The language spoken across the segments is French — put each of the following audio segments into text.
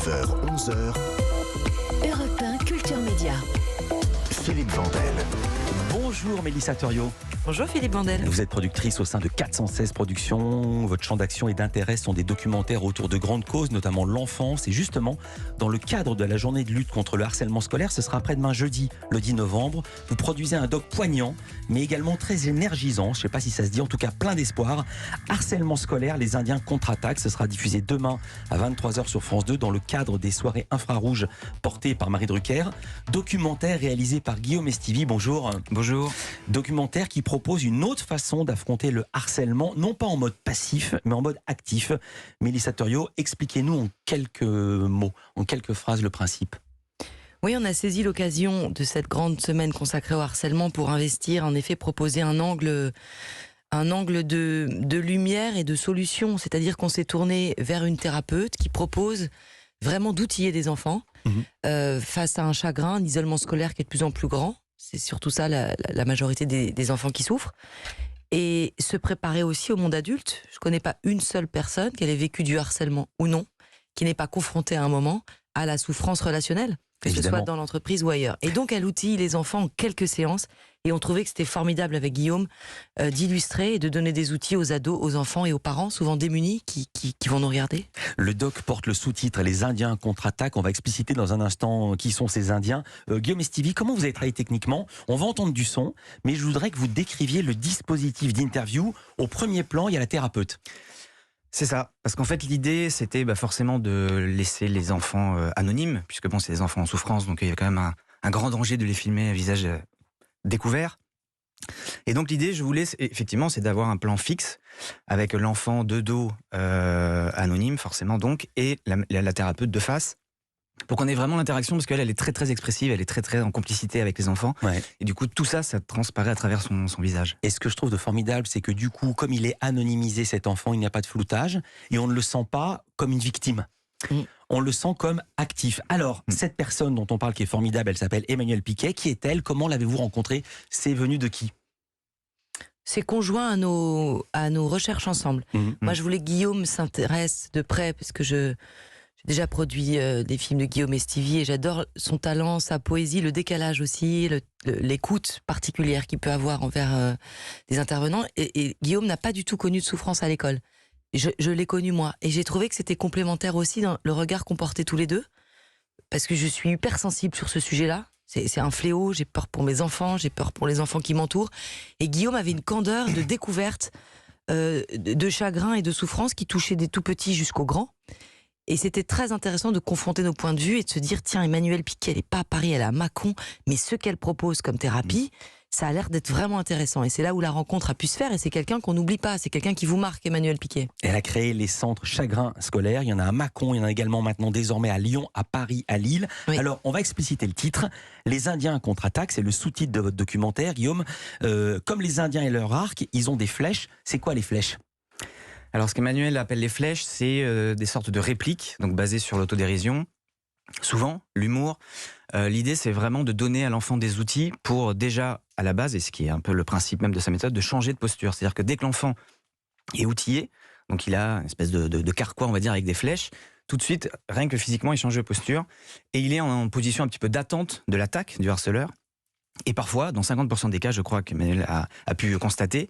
9h-11h, Europe 1 Culture Média. Philippe Vandel. Bonjour Mélissa Thuriot. Bonjour Philippe Vandel. Vous êtes productrice au sein de 416 Productions. Votre champ d'action et d'intérêt sont des documentaires autour de grandes causes, notamment l'enfance. Et justement, dans le cadre de la journée de lutte contre le harcèlement scolaire, ce sera après-demain jeudi, le 10 novembre. Vous produisez un doc poignant, mais également très énergisant. Je ne sais pas si ça se dit, en tout cas plein d'espoir. Harcèlement scolaire, les Indiens contre-attaquent. Ce sera diffusé demain à 23h sur France 2 dans le cadre des soirées infrarouges portées par Marie Drucker. Documentaire réalisé par Guillaume Estivi. Bonjour. Bonjour. Documentaire qui propose une autre façon d'affronter le harcèlement, non pas en mode passif, mais en mode actif. Mélissa Thuriot, expliquez-nous en quelques mots, en quelques phrases le principe. Oui, on a saisi l'occasion de cette grande semaine consacrée au harcèlement pour investir, en effet, proposer un angle de lumière et de solution. C'est-à-dire qu'on s'est tourné vers une thérapeute qui propose vraiment d'outiller des enfants face à un chagrin, un isolement scolaire qui est de plus en plus grand. C'est surtout ça la majorité des enfants qui souffrent. Et se préparer aussi au monde adulte. Je ne connais pas une seule personne qui ait vécu du harcèlement ou non, qui n'est pas confrontée à un moment à la souffrance relationnelle, que ce soit dans l'entreprise ou ailleurs. Et donc elle outille les enfants en quelques séances. Et on trouvait que c'était formidable avec Guillaume d'illustrer et de donner des outils aux ados, aux enfants et aux parents, souvent démunis, qui vont nous regarder. Le doc porte le sous-titre « Les Indiens contre-attaquent ». On va expliciter dans un instant qui sont ces Indiens. Guillaume Estivi, comment vous avez travaillé techniquement ? On va entendre du son, mais je voudrais que vous décriviez le dispositif d'interview. Au premier plan, il y a la thérapeute. C'est ça, parce qu'en fait l'idée c'était forcément de laisser les enfants anonymes, puisque bon c'est des enfants en souffrance, donc il y a quand même un grand danger de les filmer à visage découvert. Et donc l'idée, je voulais effectivement, c'est d'avoir un plan fixe avec l'enfant de dos anonyme forcément donc, et la thérapeute de face, pour qu'on ait vraiment l'interaction, parce qu'elle est très très expressive, elle est très très en complicité avec les enfants, et du coup tout ça transparaît à travers son visage. Et ce que je trouve de formidable, c'est que du coup, comme il est anonymisé cet enfant, il n'y a pas de floutage, et on ne le sent pas comme une victime. On le sent comme actif. Alors, cette personne dont on parle qui est formidable, elle s'appelle Emmanuelle Piquet. Qui est-elle ? Comment l'avez-vous rencontrée ? C'est venu de qui ? C'est conjoint à nos recherches ensemble. Moi, je voulais que Guillaume s'intéresse de près, parce que j'ai déjà produit des films de Guillaume Estivi et j'adore son talent, sa poésie, le décalage aussi, l'écoute particulière qu'il peut avoir envers des intervenants. Et Guillaume n'a pas du tout connu de souffrance à l'école. Je l'ai connu moi. Et j'ai trouvé que c'était complémentaire aussi dans le regard qu'on portait tous les deux. Parce que je suis hyper sensible sur ce sujet-là. C'est un fléau, j'ai peur pour mes enfants, j'ai peur pour les enfants qui m'entourent. Et Guillaume avait une candeur de découverte, de chagrin et de souffrance qui touchait des tout petits jusqu'aux grands. Et c'était très intéressant de confronter nos points de vue et de se dire, tiens, Emmanuelle Piquet, elle n'est pas à Paris, elle est à Mâcon, mais ce qu'elle propose comme thérapie, ça a l'air d'être vraiment intéressant. Et c'est là où la rencontre a pu se faire, et c'est quelqu'un qu'on n'oublie pas, c'est quelqu'un qui vous marque, Emmanuelle Piquet. Elle a créé les centres chagrin scolaire, il y en a à Mâcon, il y en a également maintenant désormais à Lyon, à Paris, à Lille. Oui. Alors, on va expliciter le titre. Les Indiens contre-attaquent, c'est le sous-titre de votre documentaire, Guillaume. Comme les Indiens et leur arc, ils ont des flèches. C'est quoi les flèches ? Alors, ce qu'Emmanuel appelle les flèches, c'est des sortes de répliques, donc basées sur l'autodérision. Souvent, l'humour. L'idée, c'est vraiment de donner à l'enfant des outils pour déjà, à la base, et ce qui est un peu le principe même de sa méthode, de changer de posture. C'est-à-dire que dès que l'enfant est outillé, donc il a une espèce de carquois, on va dire, avec des flèches, tout de suite, rien que physiquement, il change de posture. Et il est en position un petit peu d'attente de l'attaque du harceleur. Et parfois, dans 50% des cas, je crois qu'Emmanuel a pu constater,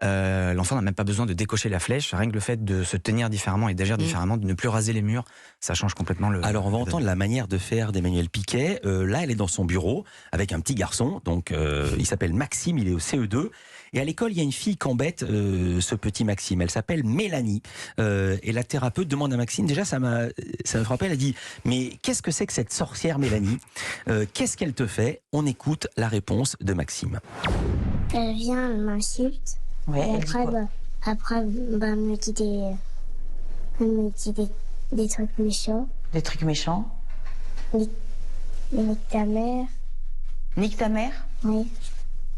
l'enfant n'a même pas besoin de décocher la flèche, rien que le fait de se tenir différemment et d'agir différemment, de ne plus raser les murs, ça change complètement le... Alors on va entendre la manière de faire d'Emmanuelle Piquet. Là, elle est dans son bureau avec un petit garçon, donc il s'appelle Maxime, il est au CE2. Et à l'école, il y a une fille qui embête ce petit Maxime. Elle s'appelle Mélanie. Et la thérapeute demande à Maxime, déjà ça me frappait, elle a dit « Mais qu'est-ce que c'est que cette sorcière Mélanie ? Qu'est-ce qu'elle te fait ?» On écoute la réponse de Maxime. Elle vient, elle m'insulte. Ouais, et après, elle me dit des trucs méchants. Des trucs méchants. Nique ta mère. Nique ta mère. Oui.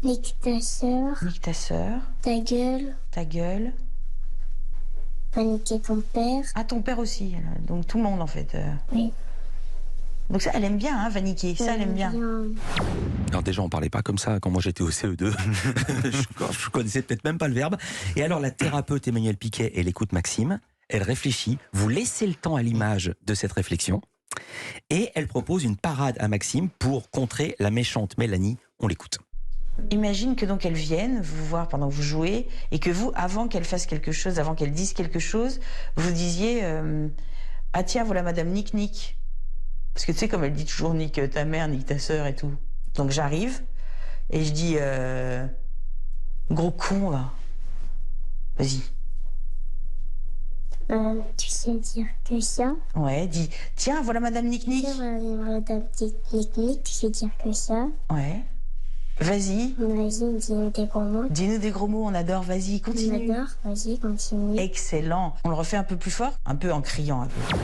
Nique ta sœur. Nique ta sœur. Ta gueule. Ta gueule. Va niquer ton père. Ah, ton père aussi. Donc tout le monde en fait. Oui. Donc ça, elle aime bien, hein, Vaniquer. Ça, elle aime bien. Alors déjà, on parlait pas comme ça quand moi j'étais au CE2. je connaissais peut-être même pas le verbe. Et alors la thérapeute Emmanuelle Piquet, elle écoute Maxime, elle réfléchit. Vous laissez le temps à l'image de cette réflexion. Et elle propose une parade à Maxime pour contrer la méchante Mélanie. On l'écoute. Imagine que donc elle vienne vous voir pendant que vous jouez et que vous, avant qu'elle fasse quelque chose, avant qu'elle dise quelque chose, vous disiez ah tiens, voilà Madame Nick Nick. Parce que tu sais, comme elle dit toujours nique ta mère, nique ta sœur et tout. Donc j'arrive et je dis gros con là. Vas-y. Tu sais dire que ça. Ouais, dis tiens, voilà Madame Nick Nick. Madame Nick Nick, tu sais dire que ça. Ouais. Vas-y. Vas-y, dis-nous des gros mots. Dis-nous des gros mots, on adore, vas-y, continue. On adore, vas-y, continue. Excellent. On le refait un peu plus fort, un peu en criant un peu.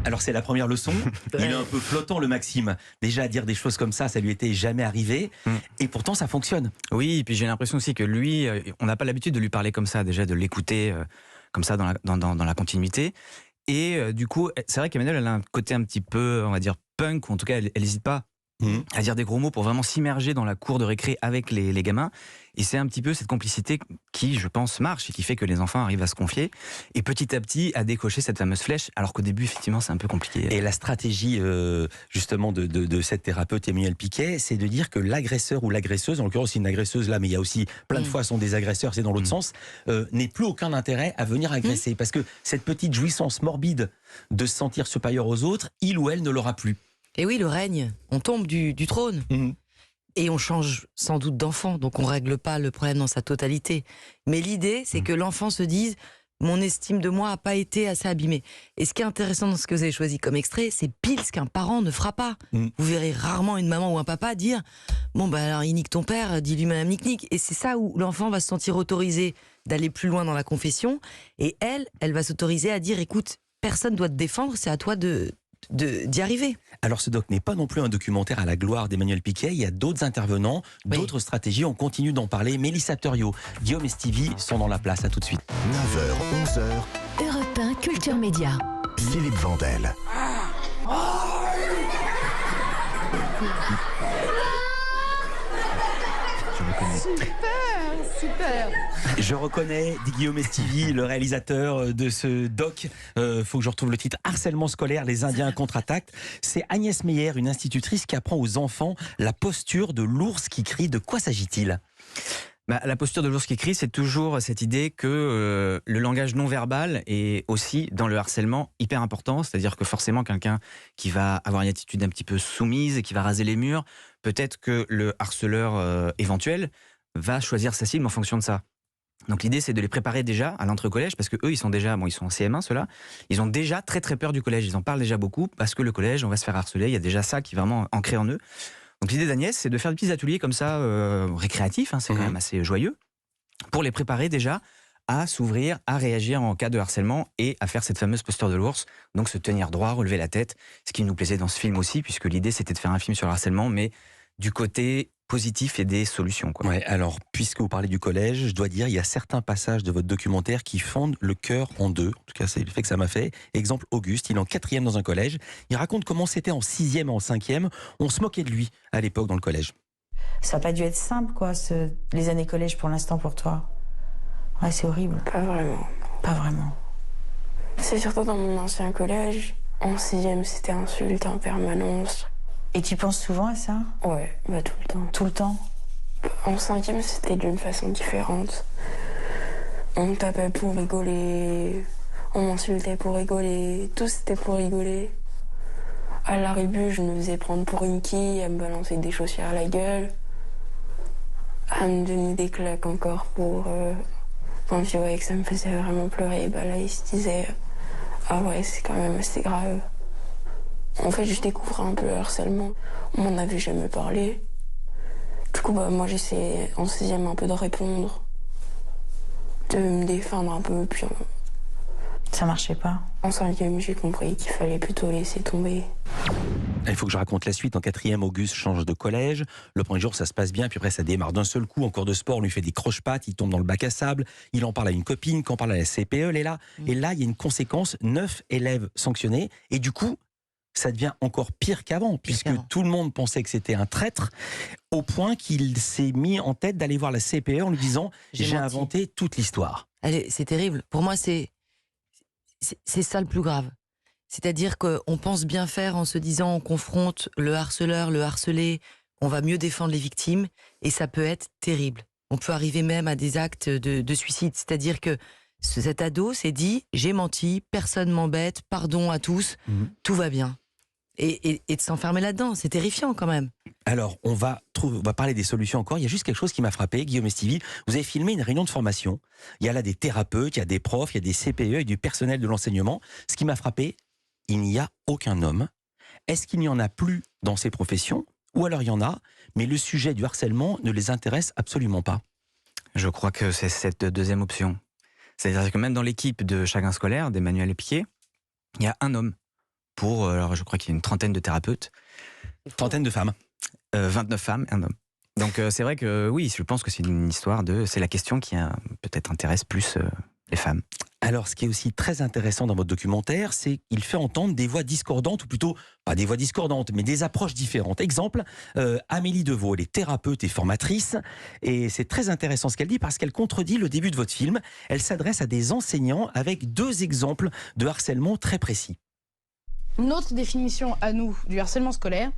Alors c'est la première leçon. Il est un peu flottant le Maxime. Déjà dire des choses comme ça lui était jamais arrivé. Et pourtant ça fonctionne. Oui, et puis j'ai l'impression aussi que lui, on n'a pas l'habitude de lui parler comme ça, déjà de l'écouter comme ça dans la continuité. Et du coup, c'est vrai qu'Emmanuelle, elle a un côté un petit peu, on va dire, punk, ou en tout cas, elle n'hésite pas à dire des gros mots pour vraiment s'immerger dans la cour de récré avec les gamins. Et c'est un petit peu cette complicité qui, je pense, marche et qui fait que les enfants arrivent à se confier. Et petit à petit, à décocher cette fameuse flèche, alors qu'au début, effectivement, c'est un peu compliqué. Et la stratégie, justement, de cette thérapeute Emmanuelle Piquet, c'est de dire que l'agresseur ou l'agresseuse, en l'occurrence, c'est une agresseuse là, mais il y a aussi plein de fois sont des agresseurs, c'est dans l'autre sens, n'ait plus aucun intérêt à venir agresser. Parce que cette petite jouissance morbide de se sentir supérieur aux autres, il ou elle ne l'aura plus. Et oui, le règne, on tombe du trône. Et on change sans doute d'enfant, donc on règle pas le problème dans sa totalité. Mais l'idée, c'est que l'enfant se dise « mon estime de moi n'a pas été assez abîmée ». Et ce qui est intéressant dans ce que vous avez choisi comme extrait, c'est pile ce qu'un parent ne fera pas. Vous verrez rarement une maman ou un papa dire « bon, bah alors il nique ton père, dis-lui Madame Nick Nick ». Et c'est ça où l'enfant va se sentir autorisé d'aller plus loin dans la confession. Et elle va s'autoriser à dire « écoute, personne doit te défendre, c'est à toi d'y arriver ». Alors ce doc n'est pas non plus un documentaire à la gloire d'Emmanuelle Piquet, il y a d'autres intervenants, d'autres stratégies, on continue d'en parler. Mélissa Turriot, Guillaume et Stevie sont dans la place, à tout de suite. 9h, 11h, Europe 1 Culture Média. Philippe Vandel. Super. Je reconnais, dit Guillaume Estivi, le réalisateur de ce doc. Faut que je retrouve le titre. Harcèlement scolaire, les Indiens contre-attaquent. C'est Agnès Meyer, une institutrice qui apprend aux enfants la posture de l'ours qui crie. De quoi s'agit-il ? La posture de l'ours qui crie, c'est toujours cette idée que le langage non verbal est aussi, dans le harcèlement, hyper important. C'est-à-dire que forcément, quelqu'un qui va avoir une attitude un petit peu soumise et qui va raser les murs, peut-être que le harceleur éventuel va choisir sa cible en fonction de ça. Donc l'idée, c'est de les préparer déjà à l'entre-collège, parce que eux, ils sont en CM1, ceux-là. Ils ont déjà très très peur du collège. Ils en parlent déjà beaucoup, parce que le collège, on va se faire harceler. Il y a déjà ça qui est vraiment ancré en eux. Donc l'idée d'Agnès, c'est de faire des petits ateliers comme ça, récréatifs, c'est quand même assez joyeux, pour les préparer déjà à s'ouvrir, à réagir en cas de harcèlement et à faire cette fameuse posture de l'ours, donc se tenir droit, relever la tête, ce qui nous plaisait dans ce film aussi, puisque l'idée c'était de faire un film sur le harcèlement, mais du côté positif et des solutions, quoi. Ouais, alors, puisque vous parlez du collège, je dois dire, il y a certains passages de votre documentaire qui fendent le cœur en deux. En tout cas, c'est le fait que ça m'a fait. Exemple, Auguste, il est en 4e dans un collège. Il raconte comment c'était en 6e et en 5e. On se moquait de lui à l'époque dans le collège. Ça n'a pas dû être simple, quoi, les années collège pour l'instant pour toi. Ouais, c'est horrible. Pas vraiment. Pas vraiment. C'est surtout dans mon ancien collège. En 6e, c'était insulte en permanence. Et tu penses souvent à ça ? Ouais, tout le temps. Tout le temps ? En 5e, c'était d'une façon différente. On me tapait pour rigoler, on m'insultait pour rigoler, tout c'était pour rigoler. À la rébut, je me faisais prendre pour une quille, à me balancer des chaussures à la gueule, à me donner des claques encore pour... Quand je voyais que ça me faisait vraiment pleurer, là, il se disait « Ah ouais, c'est quand même assez grave ». En fait, je découvre un peu le harcèlement. On m'en avait jamais parlé. Du coup, moi, j'essayais en 6e un peu de répondre, de me défendre un peu. Puis ça marchait pas. En 5e, j'ai compris qu'il fallait plutôt laisser tomber. Il faut que je raconte la suite. En 4e, Auguste change de collège. Le premier jour, ça se passe bien, puis après, ça démarre d'un seul coup. En cours de sport, on lui fait des croche-pattes, il tombe dans le bac à sable, il en parle à une copine, quand on parle à la CPE, elle est là. Et là, il y a une conséquence, 9 élèves sanctionnés. Et du coup, ça devient encore pire qu'avant, puisque tout le monde pensait que c'était un traître, au point qu'il s'est mis en tête d'aller voir la CPE en lui disant « J'ai inventé toute l'histoire ». C'est terrible. Pour moi, c'est ça le plus grave. C'est-à-dire qu'on pense bien faire en se disant on confronte le harceleur, le harcelé, on va mieux défendre les victimes, et ça peut être terrible. On peut arriver même à des actes de suicide. C'est-à-dire que cet ado s'est dit, j'ai menti, personne m'embête, pardon à tous, tout va bien. Et de s'enfermer là-dedans, c'est terrifiant quand même. Alors, on va parler des solutions encore. Il y a juste quelque chose qui m'a frappé, Guillaume Estivi. Vous avez filmé une réunion de formation. Il y a là des thérapeutes, il y a des profs, il y a des CPE et du personnel de l'enseignement. Ce qui m'a frappé, il n'y a aucun homme. Est-ce qu'il n'y en a plus dans ces professions? Ou alors il y en a, mais le sujet du harcèlement ne les intéresse absolument pas. Je crois que c'est cette deuxième option. C'est-à-dire que même dans l'équipe de Chacun Scolaire, d'Emmanuel Piquet, il y a un homme pour, alors je crois qu'il y a une trentaine de thérapeutes. Trentaine de femmes. 29 femmes, un homme. Donc c'est vrai que oui, je pense que c'est une histoire c'est la question qui peut-être intéresse plus les femmes. Alors, ce qui est aussi très intéressant dans votre documentaire, c'est qu'il fait entendre des voix discordantes, ou plutôt, pas des voix discordantes, mais des approches différentes. Exemple, Amélie Devaux, elle est thérapeute et formatrice, et c'est très intéressant ce qu'elle dit, parce qu'elle contredit le début de votre film. Elle s'adresse à des enseignants avec 2 exemples de harcèlement très précis. Notre définition à nous du harcèlement scolaire,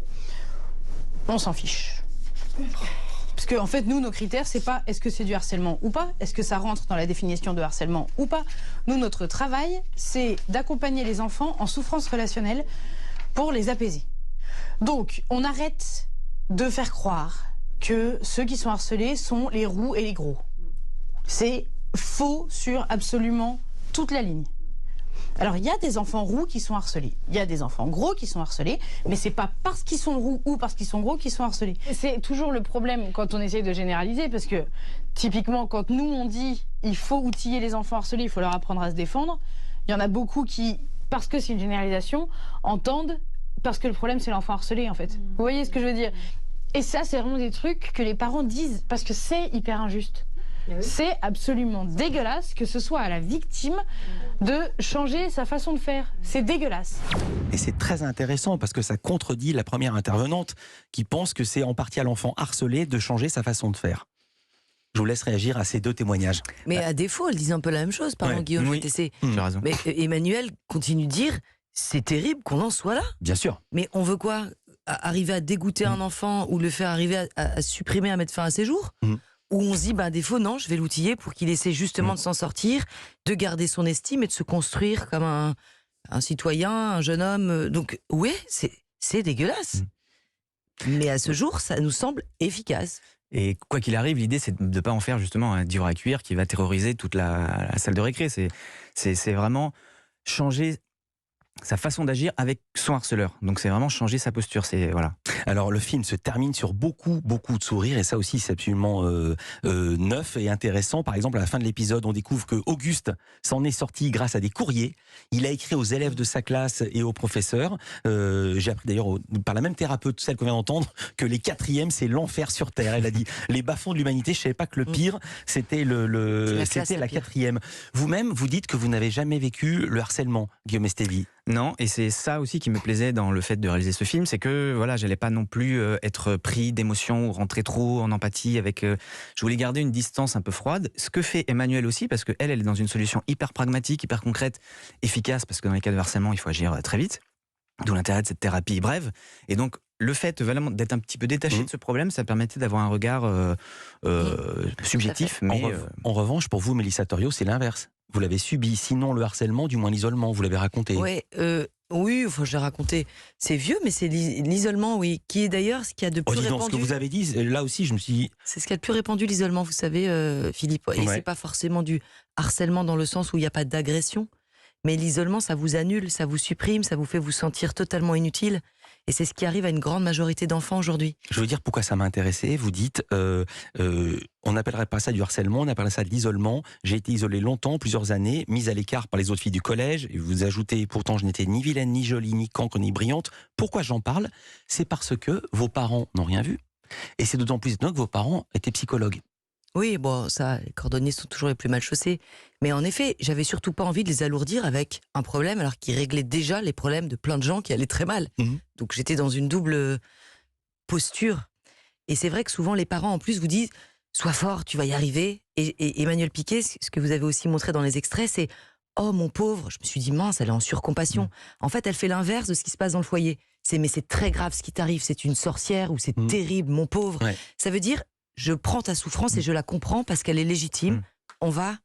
on s'en fiche. Parce qu'en fait, nous, nos critères, c'est pas est-ce que c'est du harcèlement ou pas, est-ce que ça rentre dans la définition de harcèlement ou pas. Nous, notre travail, c'est d'accompagner les enfants en souffrance relationnelle pour les apaiser. Donc, on arrête de faire croire que ceux qui sont harcelés sont les roux et les gros. C'est faux sur absolument toute la ligne. Alors, il y a des enfants roux qui sont harcelés. Il y a des enfants gros qui sont harcelés, mais c'est pas parce qu'ils sont roux ou parce qu'ils sont gros qu'ils sont harcelés. C'est toujours le problème quand on essaye de généraliser, parce que typiquement, quand nous on dit il faut outiller les enfants harcelés, il faut leur apprendre à se défendre, il y en a beaucoup qui, parce que c'est une généralisation, entendent parce que le problème c'est l'enfant harcelé en fait. Vous voyez ce que je veux dire? Et ça, c'est vraiment des trucs que les parents disent parce que c'est hyper injuste. C'est absolument dégueulasse que ce soit à la victime de changer sa façon de faire. C'est dégueulasse. Et c'est très intéressant parce que ça contredit la première intervenante qui pense que c'est en partie à l'enfant harcelé de changer sa façon de faire. Je vous laisse réagir à ces 2 témoignages. Mais à défaut, elle disait un peu la même chose, pardon, Guillaume. Oui, tu as raison. Mais Emmanuel continue de dire, c'est terrible qu'on en soit là. Bien sûr. Mais on veut quoi? Arriver à dégoûter un enfant ou le faire arriver à supprimer, à mettre fin à ses jours? Où on se dit, à défaut, non, je vais l'outiller pour qu'il essaie justement de s'en sortir, de garder son estime et de se construire comme un citoyen, un jeune homme. Donc, oui, c'est dégueulasse. Mais à ce jour, ça nous semble efficace. Et quoi qu'il arrive, l'idée, c'est de ne pas en faire justement un dur à cuire qui va terroriser toute la salle de récré. C'est vraiment changer sa façon d'agir avec son harceleur. Donc c'est vraiment changer sa posture. Voilà. Alors le film se termine sur beaucoup de sourires, et ça aussi c'est absolument neuf et intéressant. Par exemple, à la fin de l'épisode, on découvre que Auguste s'en est sorti grâce à des courriers. Il a écrit aux élèves de sa classe et aux professeurs. J'ai appris d'ailleurs par la même thérapeute, celle qu'on vient d'entendre, que les 4e c'est l'enfer sur Terre. Elle a dit les bas-fonds de l'humanité. Je savais pas que le pire c'était c'était la 4e. Vous-même, vous dites que vous n'avez jamais vécu le harcèlement, Guillaume Estevi. Non, et c'est ça aussi qui me plaisait dans le fait de réaliser ce film, c'est que voilà, j'allais pas non plus être pris d'émotions ou rentrer trop en empathie avec. Je voulais garder une distance un peu froide. Ce que fait Emmanuel aussi, parce qu'elle est dans une solution hyper pragmatique, hyper concrète, efficace, parce que dans les cas de harcèlement, il faut agir très vite. D'où l'intérêt de cette thérapie brève. Et donc, le fait vraiment d'être un petit peu détaché de ce problème, ça permettait d'avoir un regard subjectif. Mais en revanche, pour vous, Mélissa Thoriot, c'est l'inverse. Vous l'avez subi, sinon le harcèlement, du moins l'isolement, vous l'avez raconté. Ouais, oui, je l'ai raconté. C'est vieux, mais c'est l'isolement, oui, qui est d'ailleurs ce qu'il y a de plus répandu. Ce que vous avez dit, là aussi, je me suis dit... C'est ce qu'il y a de plus répandu, l'isolement, vous savez, Philippe. Et c'est pas forcément du harcèlement dans le sens où il n'y a pas d'agression, mais l'isolement, ça vous annule, ça vous supprime, ça vous fait vous sentir totalement inutile. Et c'est ce qui arrive à une grande majorité d'enfants aujourd'hui. Je veux dire pourquoi ça m'a intéressé. Vous dites, on n'appellerait pas ça du harcèlement, on appellerait ça de l'isolement. J'ai été isolée longtemps, plusieurs années, mise à l'écart par les autres filles du collège. Et vous ajoutez, pourtant je n'étais ni vilaine, ni jolie, ni cancre, ni brillante. Pourquoi j'en parle? C'est parce que vos parents n'ont rien vu. Et c'est d'autant plus étonnant que vos parents étaient psychologues. Oui, bon, ça, les cordonniers sont toujours les plus mal chaussés. Mais en effet, j'avais surtout pas envie de les alourdir avec un problème, alors qu'ils réglaient déjà les problèmes de plein de gens qui allaient très mal. Donc j'étais dans une double posture. Et c'est vrai que souvent, les parents, en plus, vous disent « Sois fort, tu vas y arriver ». Et Emmanuel Piquet, ce que vous avez aussi montré dans les extraits, c'est oh mon pauvre, je me suis dit mince, elle est en surcompassion. En fait, elle fait l'inverse de ce qui se passe dans le foyer. Mais c'est très grave ce qui t'arrive, c'est une sorcière ou c'est terrible, mon pauvre. Ouais. Ça veut dire, je prends ta souffrance et je la comprends parce qu'elle est légitime. On va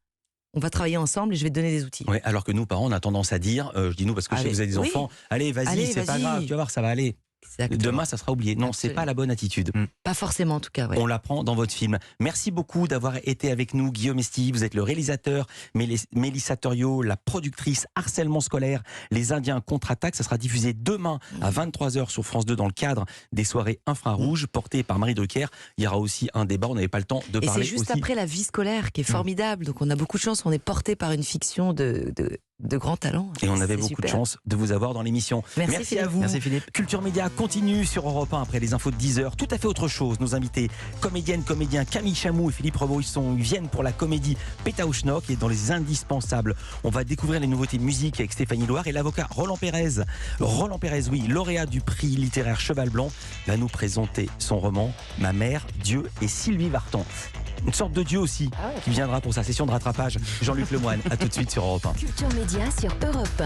travailler ensemble et je vais te donner des outils. Ouais, alors que nous, parents, on a tendance à dire, je dis nous parce que je sais que vous avez des enfants, allez, c'est pas grave, tu vas voir, ça va aller. Exactement. Demain, ça sera oublié. Non, c'est pas la bonne attitude. Pas forcément, en tout cas. Ouais. On l'apprend dans votre film. Merci beaucoup d'avoir été avec nous, Guillaume Estivier. Vous êtes le réalisateur, Mélissa Thuriot, la productrice Harcèlement scolaire, Les Indiens contre-attaque. Ça sera diffusé demain à 23h sur France 2 dans le cadre des soirées infrarouges portées par Marie Drucker. Il y aura aussi un débat. On n'avait pas le temps de parler. Et c'est juste après la vie scolaire qui est formidable. Donc on a beaucoup de chance. On est porté par une fiction de grands talents. Et on avait beaucoup de chance de vous avoir dans l'émission. Merci à vous. Merci Philippe. Culture Média continue sur Europe 1 après les infos de 10h. Tout à fait autre chose. Nos invités, comédiennes, comédiens Camille Chamou et Philippe Rebaud, ils viennent pour la comédie Pétaouchnok et dans les indispensables. On va découvrir les nouveautés musique avec Stéphanie Loire et l'avocat Roland Pérez. Roland Pérez, oui, lauréat du prix littéraire Cheval Blanc, va nous présenter son roman Ma mère, Dieu et Sylvie Vartan. Une sorte de Dieu aussi qui viendra pour sa session de rattrapage. Jean-Luc Lemoyne, à tout de suite sur Europe 1. Culture Média sur Europe 1.